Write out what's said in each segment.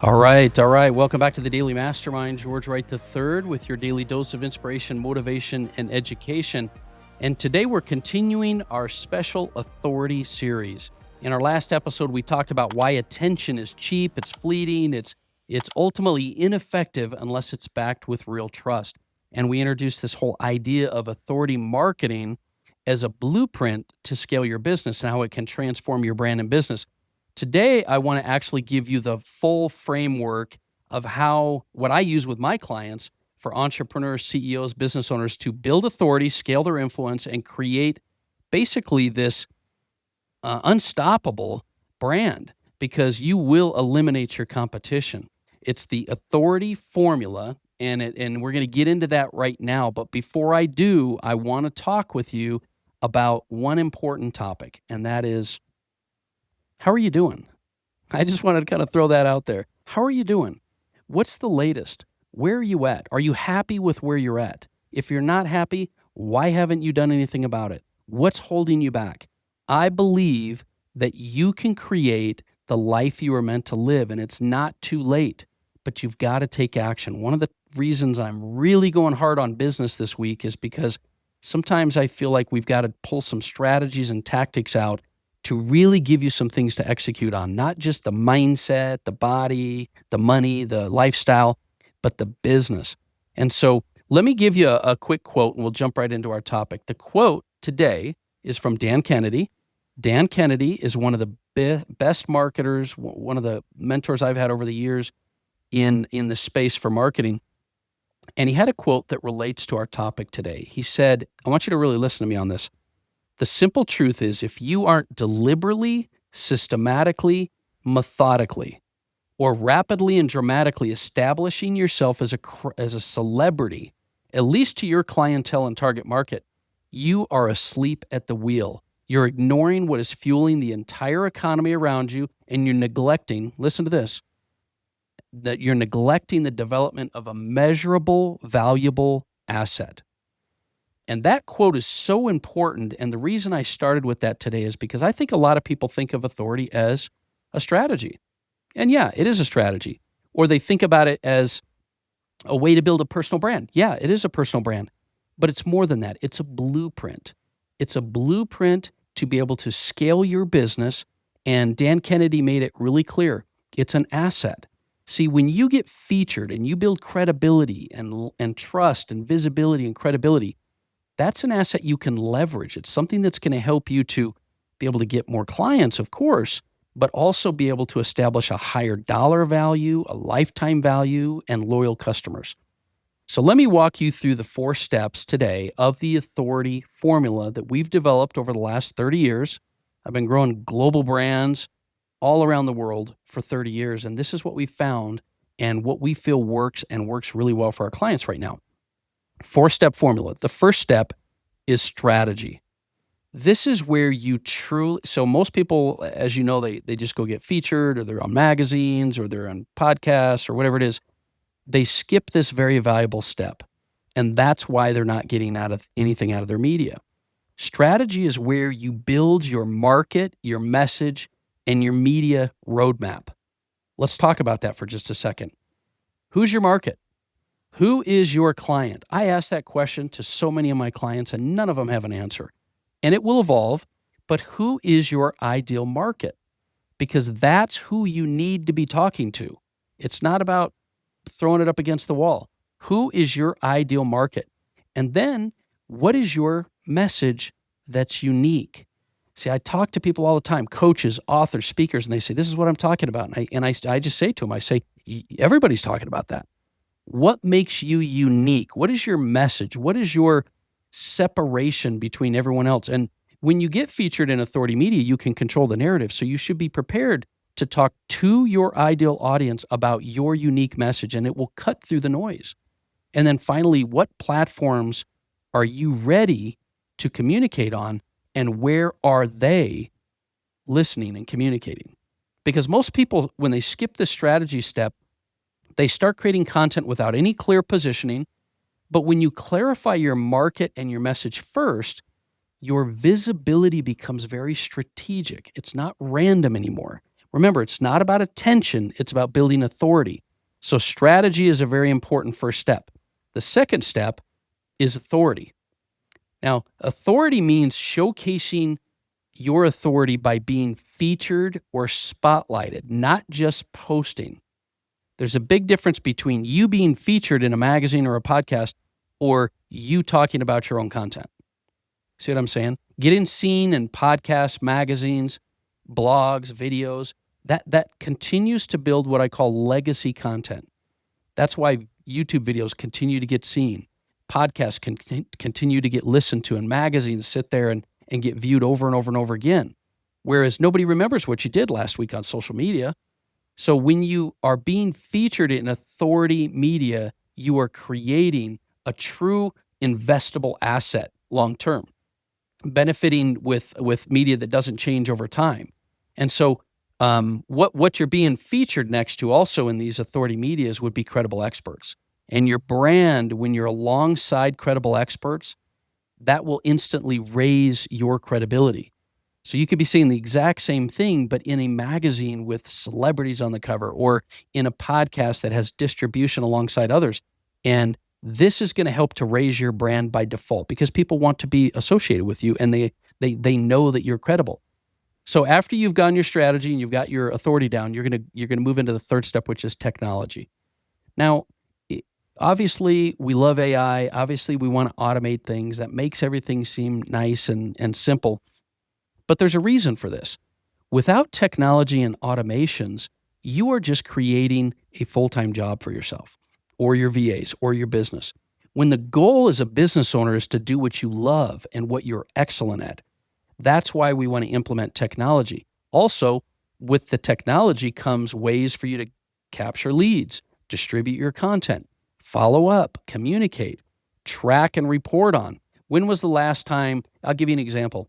All right, all right. Welcome back to the Daily Mastermind. George Wright III with your daily dose of inspiration, motivation, and education. And today we're continuing our special authority series. In our last episode, we talked about why attention is cheap, it's fleeting, it's ultimately ineffective unless it's backed with real trust. And we introduced this whole idea of authority marketing as a blueprint to scale your business and how it can transform your brand and business. Today, I want to actually give you the full framework of what I use with my clients for entrepreneurs, CEOs, business owners to build authority, scale their influence, and create basically this unstoppable brand because you will eliminate your competition. It's the authority formula, and we're going to get into that right now. But before I do, I want to talk with you about one important topic, and that is, how are you doing? I just wanted to kind of throw that out there. How are you doing? What's the latest? Where are you at? Are you happy with where you're at? If you're not happy, why haven't you done anything about it? What's holding you back? I believe that you can create the life you are meant to live, and it's not too late, but you've got to take action. One of the reasons I'm really going hard on business this week is because sometimes I feel like we've got to pull some strategies and tactics out to really give you some things to execute on, not just the mindset, the body, the money, the lifestyle, but the business. And so let me give you a quick quote and we'll jump right into our topic. The quote today is from Dan Kennedy. Dan Kennedy is one of the best marketers, one of the mentors I've had over the years in the space for marketing. And he had a quote that relates to our topic today. He said, I want you to really listen to me on this. The simple truth is, if you aren't deliberately, systematically, methodically, or rapidly and dramatically establishing yourself as a celebrity, at least to your clientele and target market, you are asleep at the wheel. You're ignoring what is fueling the entire economy around you, and you're neglecting, listen to this, that you're neglecting the development of a measurable, valuable asset. And that quote is so important. And the reason I started with that today is because I think a lot of people think of authority as a strategy. And yeah, it is a strategy. Or they think about it as a way to build a personal brand. Yeah, it is a personal brand. But it's more than that. It's a blueprint. It's a blueprint to be able to scale your business. And Dan Kennedy made it really clear. It's an asset. See, when you get featured and you build credibility and trust and visibility and credibility, that's an asset you can leverage. It's something that's going to help you to be able to get more clients, of course, but also be able to establish a higher dollar value, a lifetime value, and loyal customers. So let me walk you through the 4 steps today of the authority formula that we've developed over the last 30 years. I've been growing global brands all around the world for 30 years, and this is what we found and what we feel works and works really well for our clients right now. 4-step formula. The first step is strategy. This is where you so most people, as you know, they just go get featured, or they're on magazines, or they're on podcasts, or whatever it is. They skip this very valuable step. And that's why they're not getting anything out of their media. Strategy is where you build your market, your message, and your media roadmap. Let's talk about that for just a second. Who's your market? Who is your client? I ask that question to so many of my clients, and none of them have an answer. And it will evolve, but who is your ideal market? Because that's who you need to be talking to. It's not about throwing it up against the wall. Who is your ideal market? And then, what is your message that's unique? See, I talk to people all the time, coaches, authors, speakers, and they say, this is what I'm talking about. And I just say to them, I say, everybody's talking about that. What makes you unique? What is your message? What is your separation between everyone else? And when you get featured in authority media, you can control the narrative. So you should be prepared to talk to your ideal audience about your unique message, and it will cut through the noise. And then finally, what platforms are you ready to communicate on, and where are they listening and communicating? Because most people, when they skip the strategy step, they start creating content without any clear positioning. But when you clarify your market and your message first, your visibility becomes very strategic. It's not random anymore. Remember, it's not about attention, it's about building authority. So strategy is a very important first step. The second step is authority. Now, authority means showcasing your authority by being featured or spotlighted, not just posting. There's a big difference between you being featured in a magazine or a podcast or you talking about your own content. See what I'm saying? Getting seen in podcasts, magazines, blogs, videos, that continues to build what I call legacy content. That's why YouTube videos continue to get seen. Podcasts continue to get listened to, and magazines sit there and get viewed over and over and over again. Whereas nobody remembers what you did last week on social media. So when you are being featured in authority media, you are creating a true investable asset long term, benefiting with media that doesn't change over time. And so what you're being featured next to also in these authority medias would be credible experts. And your brand, when you're alongside credible experts, that will instantly raise your credibility. So you could be saying the exact same thing, but in a magazine with celebrities on the cover or in a podcast that has distribution alongside others. And this is going to help to raise your brand by default because people want to be associated with you and they know that you're credible. So after you've gotten your strategy and you've got your authority down, you're going to move into the third step, which is technology. Now, obviously, we love AI. Obviously, we want to automate things. That makes everything seem nice and simple. But there's a reason for this. Without technology and automations, you are just creating a full-time job for yourself or your VAs or your business. When the goal as a business owner is to do what you love and what you're excellent at, that's why we want to implement technology. Also, with the technology comes ways for you to capture leads, distribute your content, follow up, communicate, track and report on. When was the last time? I'll give you an example.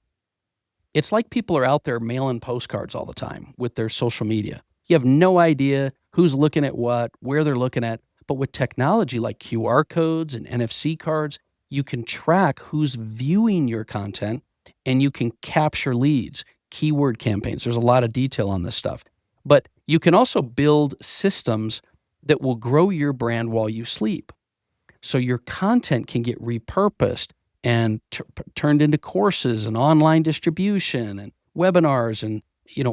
It's like people are out there mailing postcards all the time with their social media. You have no idea who's looking at what, where they're looking at. But with technology like QR codes and NFC cards, you can track who's viewing your content and you can capture leads, keyword campaigns. There's a lot of detail on this stuff. But you can also build systems that will grow your brand while you sleep. So your content can get repurposed and turned into courses and online distribution and webinars and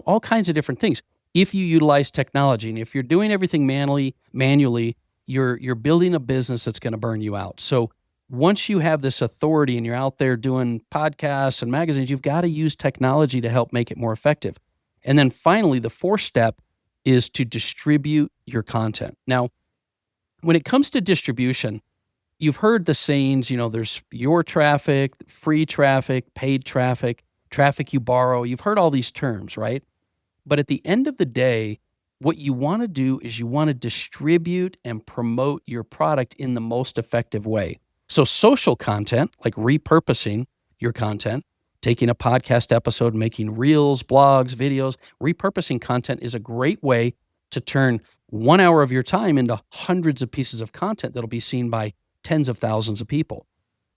all kinds of different things. If you utilize technology and if you're doing everything manually, you're building a business that's going to burn you out. So once you have this authority and you're out there doing podcasts and magazines, you've got to use technology to help make it more effective. And then finally, the fourth step is to distribute your content. Now, when it comes to distribution, you've heard the sayings, there's your traffic, free traffic, paid traffic, traffic you borrow. You've heard all these terms, right? But at the end of the day, what you want to do is you want to distribute and promote your product in the most effective way. So social content, like repurposing your content, taking a podcast episode, making reels, blogs, videos, repurposing content is a great way to turn 1 hour of your time into hundreds of pieces of content that'll be seen by tens of thousands of people.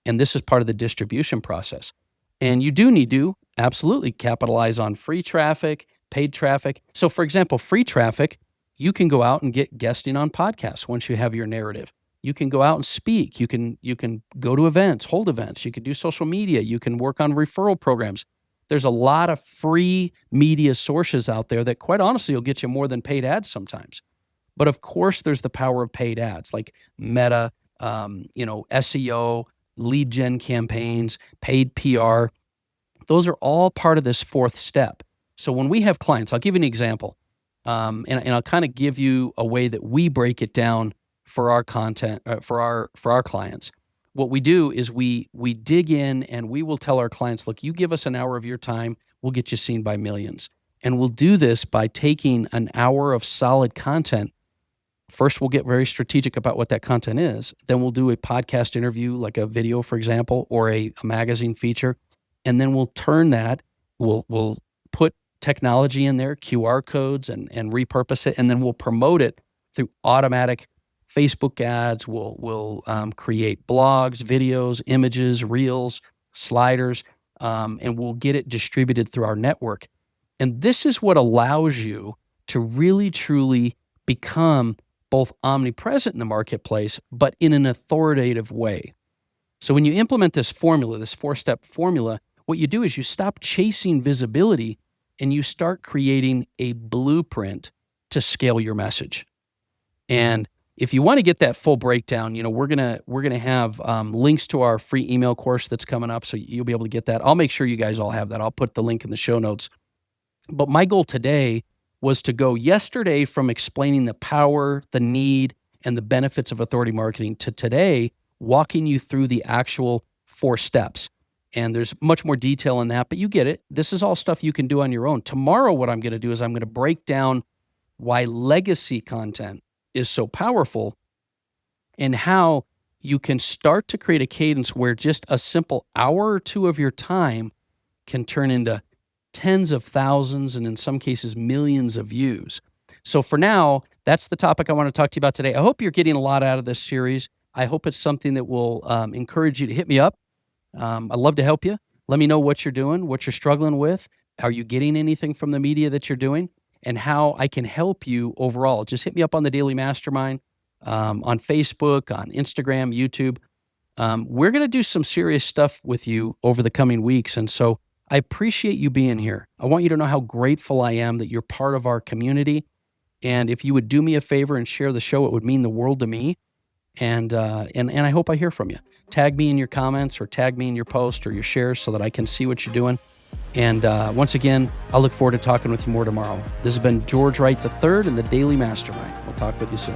And this is part of the distribution process. And you do need to absolutely capitalize on free traffic, paid traffic. So for example, free traffic, you can go out and get guesting on podcasts once you have your narrative. You can go out and speak. You can go to events, hold events. You can do social media. You can work on referral programs. There's a lot of free media sources out there that quite honestly will get you more than paid ads sometimes. But of course, there's the power of paid ads like Meta, SEO, lead gen campaigns, paid PR. Those are all part of this fourth step. So when we have clients, I'll give you an example, and I'll kind of give you a way that we break it down for our content, for our clients. What we do is we dig in and we will tell our clients, look, you give us an hour of your time, we'll get you seen by millions. And we'll do this by taking an hour of solid content. First, we'll get very strategic about what that content is. Then we'll do a podcast interview, like a video, for example, or a magazine feature. And then we'll turn that, we'll put technology in there, QR codes, and repurpose it. And then we'll promote it through automatic Facebook ads. We'll create blogs, videos, images, reels, sliders, and we'll get it distributed through our network. And this is what allows you to really truly become both omnipresent in the marketplace, but in an authoritative way. So when you implement this formula, this 4-step formula, what you do is you stop chasing visibility and you start creating a blueprint to scale your message. And if you want to get that full breakdown, we're gonna have links to our free email course that's coming up, so you'll be able to get that. I'll make sure you guys all have that. I'll put the link in the show notes. But my goal today was to go yesterday from explaining the power, the need, and the benefits of authority marketing to today walking you through the actual 4 steps. And there's much more detail in that, but you get it. This is all stuff you can do on your own. Tomorrow, what I'm going to do is I'm going to break down why legacy content is so powerful and how you can start to create a cadence where just a simple hour or 2 of your time can turn into tens of thousands and in some cases millions of views. So for now, that's the topic I want to talk to you about today. I hope you're getting a lot out of this series. I hope it's something that will encourage you to hit me up. I'd love to help you. Let me know what you're doing, what you're struggling with. Are you getting anything from the media that you're doing? And how I can help you overall. Just hit me up on the Daily Mastermind, on Facebook, on Instagram, YouTube. We're going to do some serious stuff with you over the coming weeks. And so I appreciate you being here. I want you to know how grateful I am that you're part of our community. And if you would do me a favor and share the show, it would mean the world to me. And I hope I hear from you. Tag me in your comments or tag me in your post or your shares so that I can see what you're doing. And once again, I look forward to talking with you more tomorrow. This has been George Wright III and the Daily Mastermind. We'll talk with you soon.